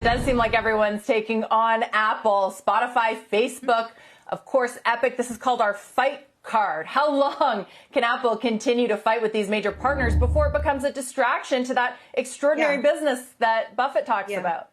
It does seem like everyone's taking on Apple, Spotify, Facebook, of course, Epic. This is called our fight card. How long can Apple continue to fight with these major partners before it becomes a distraction to that extraordinary business that Buffett talks about?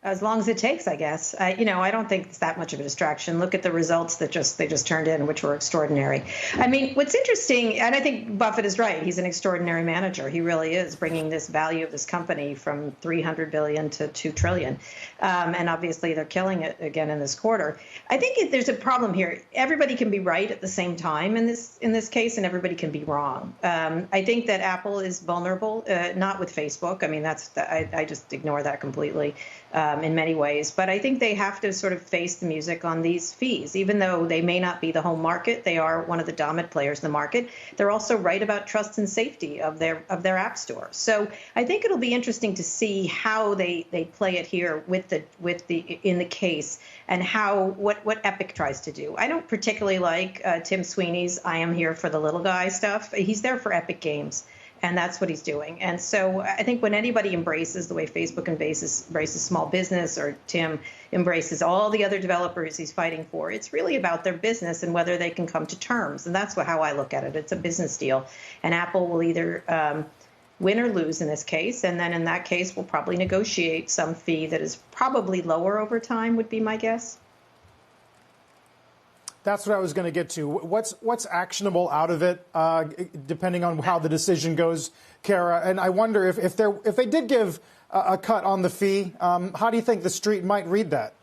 As long as it takes, I guess. I don't think it's that much of a distraction. Look at the results that they just turned in, which were extraordinary. I mean, what's interesting, and I think Buffett is right. He's an extraordinary manager. He really is bringing this value of this company from $300 billion to $2 trillion. And obviously, they're killing it again in this quarter. I think there's a problem here. Everybody can be right at the same time in this case, and everybody can be wrong. I think that Apple is vulnerable, not with Facebook. I mean, I just ignore that completely. In many ways. But I think they have to sort of face the music on these fees. Even though they may not be the home market, they are one of the dominant players in the market. They're also right about trust and safety of their app store. So I think it'll be interesting to see how they play it here in the case, and what Epic tries to do. I don't particularly like Tim Sweeney's "I am here for the little guy" stuff. He's there for Epic Games. And that's what he's doing. And so I think when anybody embraces the way Facebook embraces small business, or Tim embraces all the other developers he's fighting for, it's really about their business and whether they can come to terms. And that's how I look at it. It's a business deal. And Apple will either win or lose in this case. And then in that case, we'll probably negotiate some fee that is probably lower over time, would be my guess. That's what I was going to get to. What's actionable out of it, depending on how the decision goes, Kara? And I wonder if they did give a cut on the fee, how do you think the street might read that?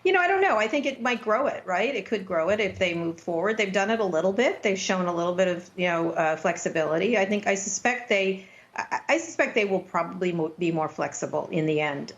I don't know. I think it might grow it, right? It could grow it if they move forward. They've done it a little bit. They've shown a little bit of flexibility. I suspect they will probably be more flexible in the end.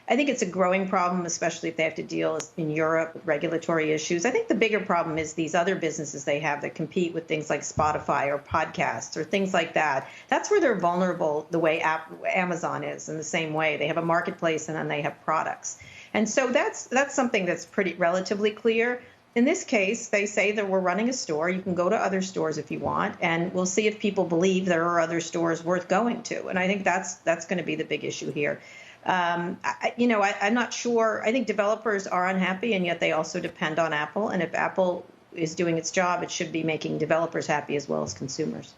I think it's a growing problem, especially if they have to deal in Europe with regulatory issues. I think the bigger problem is these other businesses they have that compete with things like Spotify or podcasts or things like that. That's where they're vulnerable, the way Amazon is in the same way. They have a marketplace and then they have products. And so that's something that's pretty relatively clear. In this case, they say that we're running a store. You can go to other stores if you want, and we'll see if people believe there are other stores worth going to. And I think that's going to be the big issue here. I'm not sure. I think developers are unhappy, and yet they also depend on Apple. And if Apple is doing its job, it should be making developers happy as well as consumers.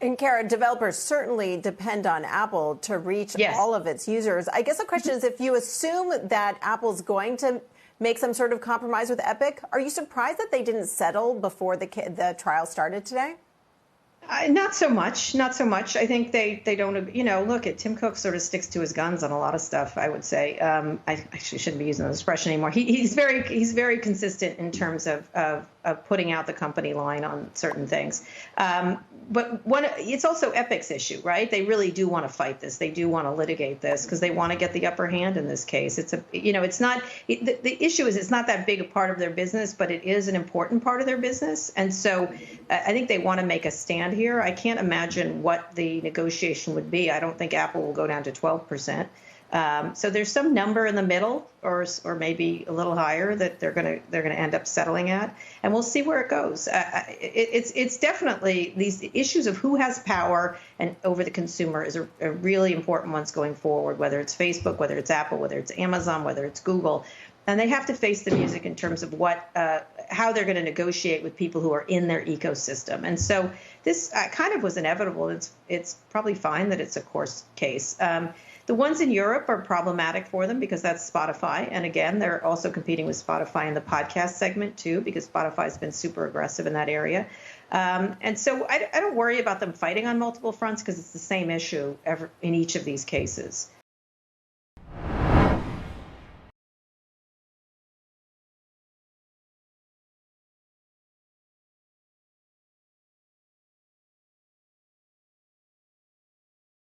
And Kara, developers certainly depend on Apple to reach all of its users. I guess the question is, if you assume that Apple's going to make some sort of compromise with Epic, are you surprised that they didn't settle before the trial started today? Not so much. I think they don't, look at Tim Cook sort of sticks to his guns on a lot of stuff, I would say. I actually shouldn't be using that expression anymore. He's very consistent in terms of putting out the company line on certain things. But it's also Epic's issue, right? They really do want to fight this. They do want to litigate this because they want to get the upper hand in this case. It's not, the issue is it's not that big a part of their business, but it is an important part of their business. And so I think they want to make a stand here. I can't imagine what the negotiation would be. I don't think Apple will go down to 12%. So there's some number in the middle, or maybe a little higher, that they're going to end up settling at, and we'll see where it goes. It's definitely these issues of who has power and over the consumer is a really important ones going forward. Whether it's Facebook, whether it's Apple, whether it's Amazon, whether it's Google, and they have to face the music in terms of how they're going to negotiate with people who are in their ecosystem. And so this kind of was inevitable. It's probably fine that it's a court case. The ones in Europe are problematic for them because that's Spotify. And again, they're also competing with Spotify in the podcast segment, too, because Spotify's been super aggressive in that area. And so I don't worry about them fighting on multiple fronts because it's the same issue in each of these cases.